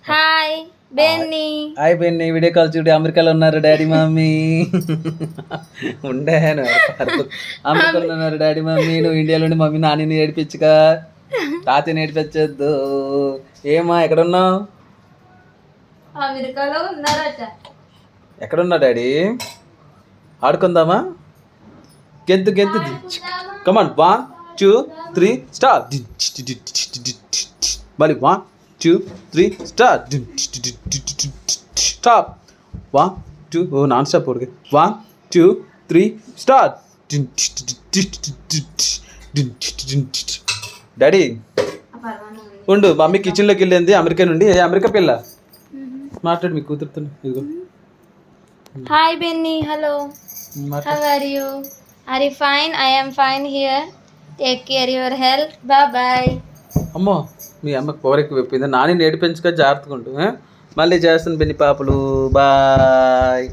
Hi Benny. Hi Benny, video call చూడు. అమెరికాలో ఉన్నారు డాడీ మమ్మీ. ఉండే అమెరికాలో ఉన్నారు డాడీ మమ్మీ. నువ్వు ఇండియాలో ఉండి మమ్మీ నాని ఏడిపించుగా, తాతని ఏడిపించొద్దు. ఏమా ఎక్కడున్నావు? అమెరికాలో ఉన్నారట. ఎక్కడున్నా డాడీ? ఆడుకుందామా? గెంతు గెంతు. కమాన్, 1 2 3 స్టార్ట్. మళ్ళీ 1 2 3 స్టార్ట్. స్టాప్. 1 2 ఓ నాన్ స్టాప్ ఓడికి. 1 2 3 స్టార్ట్. డాడీ ఉండు, మమ్మీ కిచెన్లోకి వెళ్ళింది అమెరికా నుండి. అమెరికా పిల్ల మాట్లాడు, మీ కూతురుతో. ఇదిగో hi Benny, hello, how are you? Are you fine? I am fine here. Take care your health. Bye. అమ్మో, మీ అమ్మకి పవర్ ఎక్కువ అయిపోయింది. నాని నేర్పించుగా, జాగ్రత్తగా ఉంటు. మళ్ళీ చేస్తాను బెన్ని పాపలు. బాయ్.